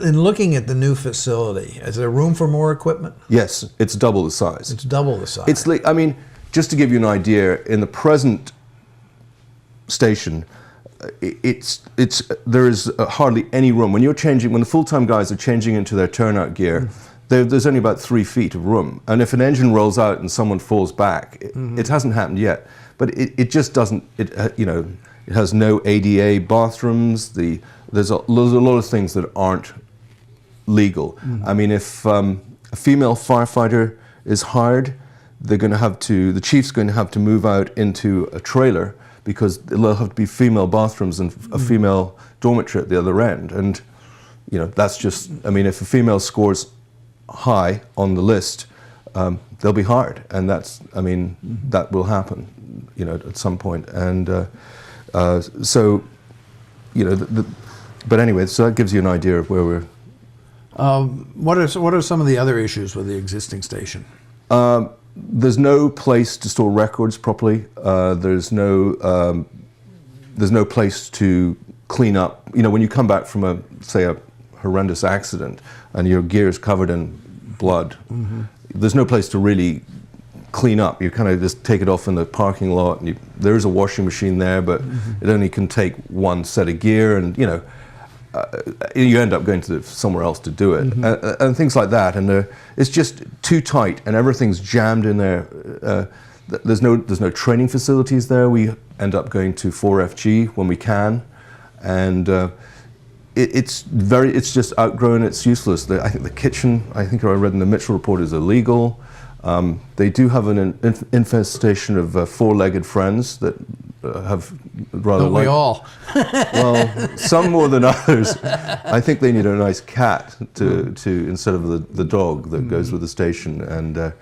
in looking at the new facility, is there room for more equipment? Yes, it's double the size. It's double the size. It's like, I mean, just to give you an idea, in the present station, there is hardly any room. When the full-time guys are changing into their turnout gear, there's only about 3 feet of room. And if an engine rolls out and someone falls back, it hasn't happened yet, but it just doesn't, you know, it has no ADA bathrooms. There's a lot of things that aren't legal. I mean, if a female firefighter is hired, the chief's going to have to move out into a trailer because there'll have to be female bathrooms and a female dormitory at the other end. And, you know, that's just, I mean, if a female scores high on the list, they'll be hired. And that's, I mean, that will happen, you know, at some point. And so, you know, but anyway, so that gives you an idea of where we're. What are some of the other issues with the existing station? There's no place to store records properly. There's no place to clean up. You know, when you come back from say a horrendous accident and your gear is covered in blood, there's no place to really clean up. You kind of just take it off in the parking lot, and there is a washing machine there, but it only can take one set of gear, and you know, you end up going to somewhere else to do it, and things like that. And it's just too tight, and everything's jammed in there. There's no training facilities there. We end up going to 4FG when we can, and it's just outgrown. It's useless. I think the kitchen, I think I read in the Mitchell report, is illegal. They do have an infestation of four-legged friends that have rather Don't we all? Well, some more than others. I think they need a nice cat to instead of the dog that goes with the station, and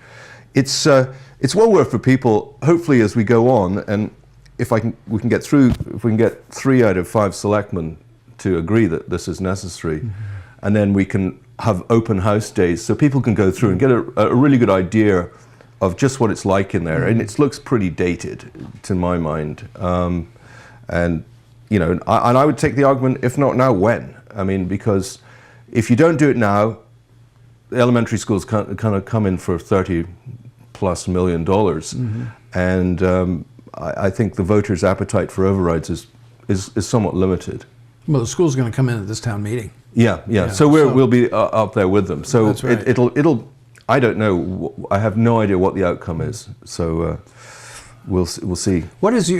it's well worth for people. Hopefully, as we go on, and if we can get 3 out of 5 selectmen to agree that this is necessary, and then we can have open house days so people can go through and get a really good idea of just what it's like in there. And it looks pretty dated to my mind. And you know, and I would take the argument, if not now, when? I mean, because if you don't do it now, the elementary schools kind of come in for $30+ million, and I think the voters' appetite for overrides is somewhat limited. Well, the school's going to come in at this town meeting. Yeah. So we'll be up there with them. So that's right. it'll. I don't know. I have no idea what the outcome is. So we'll see. What is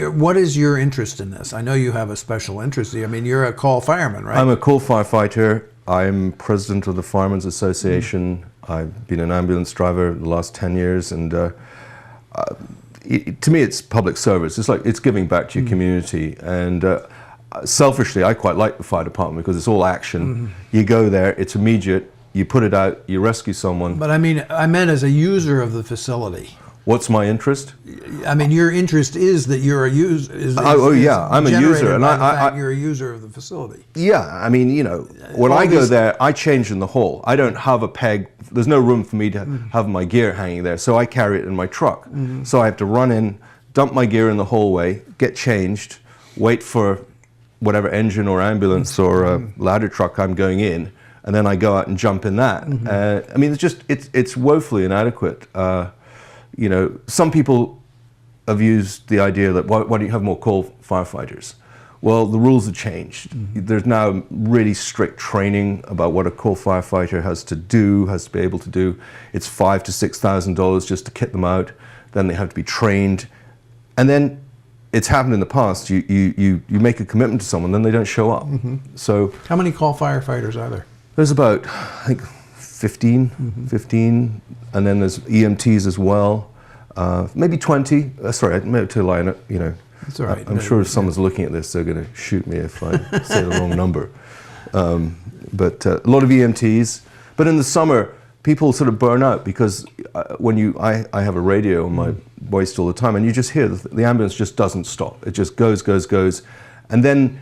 your interest in this? I know you have a special interest. I mean, you're a call fireman, right? I'm a call firefighter. I'm president of the Firemen's Association. I've been an ambulance driver the last 10 years, and to me, it's public service. It's like it's giving back to your community, and. Selfishly, I quite like the fire department because it's all action. You go there, it's immediate, you put it out, you rescue someone. But I mean, I meant as a user of the facility. What's my interest? I mean, your interest is that you're a user. I'm a user, and you're a user of the facility. Yeah, I mean, you know, when I go there, I change in the hall. I don't have a peg. There's no room for me to have my gear hanging there, so I carry it in my truck. So I have to run in, dump my gear in the hallway, get changed, wait for whatever engine or ambulance or ladder truck I'm going in, and then I go out and jump in that. I mean, it's woefully inadequate. You know, some people have used the idea that why don't you have more call firefighters? Well, the rules have changed. There's now really strict training about what a call firefighter has to be able to do. It's $5,000 to $6,000 just to kit them out. Then they have to be trained, and then it's happened in the past. You make a commitment to someone, then they don't show up. So how many call firefighters are there? There's about, I think, 15, and then there's EMTs as well. Maybe 20. Sorry, I made to lie. You know, that's all right. I'm sure if someone's looking at this, they're going to shoot me if I say the wrong number. But a lot of EMTs. But in the summer, people sort of burn out because I have a radio on my voice all the time, and you just hear the ambulance just doesn't stop. It just goes, and then,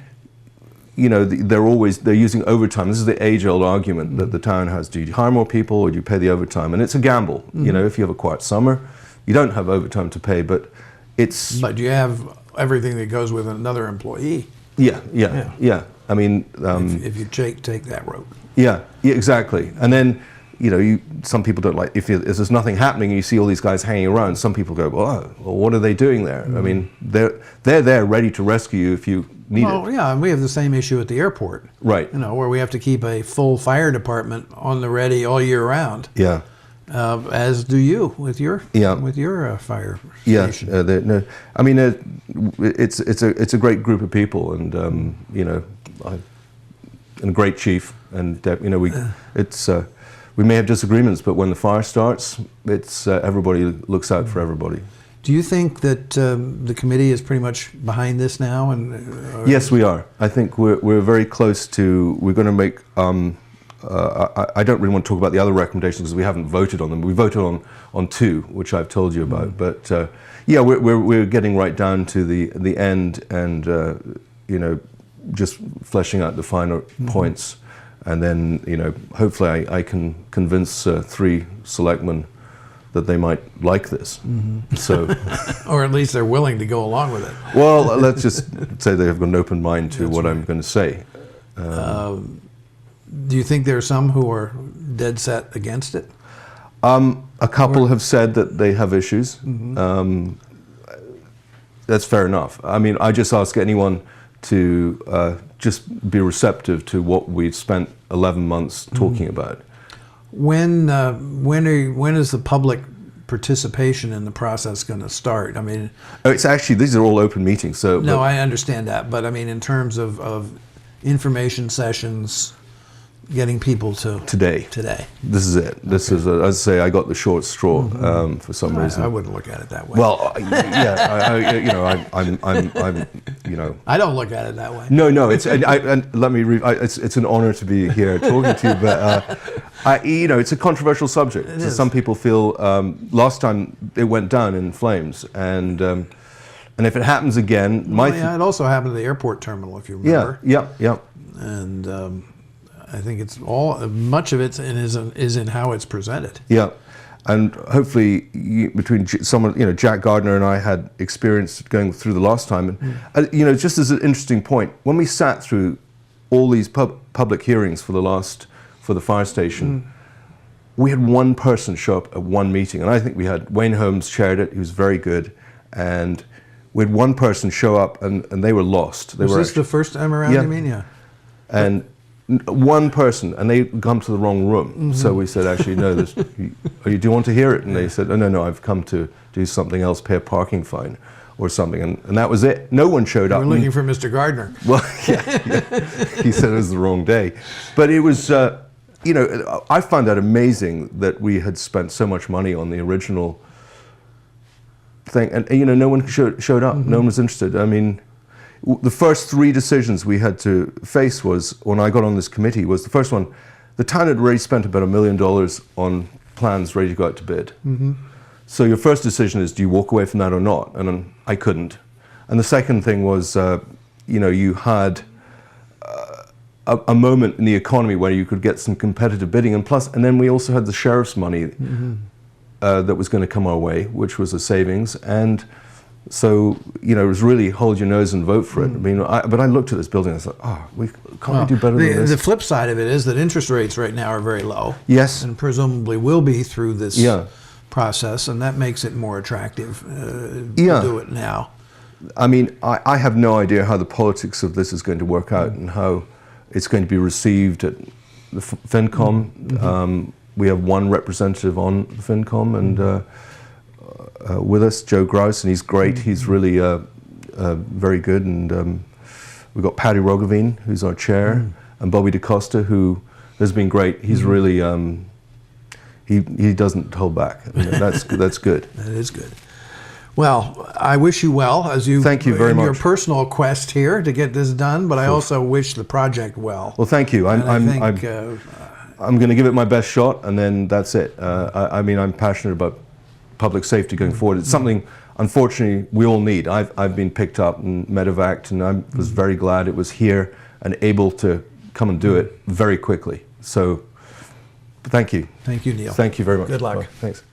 you know, they're using overtime. This is the age-old argument that the town has: do you hire more people or do you pay the overtime? And it's a gamble. You know, if you have a quiet summer, you don't have overtime to pay, but it's. But you have everything that goes with another employee. Yeah. I mean, if you take that road. yeah, exactly. And then, some people don't like, if there's nothing happening and you see all these guys hanging around, some people go, well, what are they doing there? I mean, they're there ready to rescue you if you need it. Well, yeah, and we have the same issue at the airport. Right. Where we have to keep a full fire department on the ready all year round. Yeah. As do you with your fire station. Yeah. No, I mean, it's a great group of people, and and a great chief, and we may have disagreements, but when the fire starts, it's everybody looks out for everybody. Do you think that the committee is pretty much behind this now? Yes, we are. I think we're very close to. We're going to make. I don't really want to talk about the other recommendations because we haven't voted on them. We voted on 2, which I've told you about. But yeah, we're getting right down to the end, and just fleshing out the finer points. And then, hopefully I can convince 3 selectmen that they might like this. So, or at least they're willing to go along with it. Well, let's just say they have got an open mind to what I'm going to say. Do you think there are some who are dead set against it? A couple have said that they have issues. That's fair enough. I mean, I just ask anyone to just be receptive to what we've spent 11 months talking about. When is the public participation in the process going to start? I mean, it's actually, these are all open meetings. So no, I understand that, but I mean, in terms of information sessions, getting people to today. This is it. This is, as I say, I got the short straw for some reason. I wouldn't look at it that way. Well, yeah, I'm I don't look at it that way. No, it's and let me. It's an honor to be here talking to you, but it's a controversial subject. So some people feel last time it went down in flames, and if it happens again, it also happened at the airport terminal, if you remember. Yeah. And I think it's much of it is in how it's presented. Yeah, and hopefully between someone, Jack Gardner and I had experience going through the last time, and just as an interesting point, when we sat through all these public hearings for the fire station, we had one person show up at one meeting, and I think we had Wayne Holmes chaired it. He was very good, and we had one person show up, and they were lost. Was this the first time around? You mean? Yeah. And one person, and they come to the wrong room. So we said, actually, no, do you want to hear it? And they said, oh, no, I've come to do something else, pay a parking fine or something. And that was it. No one showed up. We're looking for Mr. Gardner. Well, yeah. He said it was the wrong day. But it was, I found that amazing that we had spent so much money on the original thing. And, no one showed up. No one was interested. I mean, the first 3 decisions we had to face was, when I got on this committee, was the first one, the town had already spent about $1 million on plans ready to go out to bid. So your first decision is, do you walk away from that or not? And I couldn't. And the second thing was, you had a moment in the economy where you could get some competitive bidding, and then we also had the sheriff's money that was going to come our way, which was a savings. And so, it was really hold your nose and vote for it. I mean, but I looked at this building and I thought, we do better than this. The flip side of it is that interest rates right now are very low. Yes. And presumably will be through this process, and that makes it more attractive to do it now. I mean, I have no idea how the politics of this is going to work out and how it's going to be received at the FinCom. We have one representative on the FinCom, and with us, Joe Grouse, and he's great. He's really very good. And we've got Patty Roggeveen, who's our chair, and Bobby DaCosta, who has been great. He's really, he doesn't hold back. I mean, that's good. That is good. Well, I wish you well as you thank you very in much. Your personal quest here to get this done, but I also wish the project well. Well, thank you. I'm going to give it my best shot, and then that's it. I mean, I'm passionate about public safety going forward. It's something, unfortunately, we all need. I've been picked up in Medevac, and I was very glad it was here and able to come and do it very quickly. So, thank you. Thank you, Neil. Thank you very much. Good luck. Well, thanks.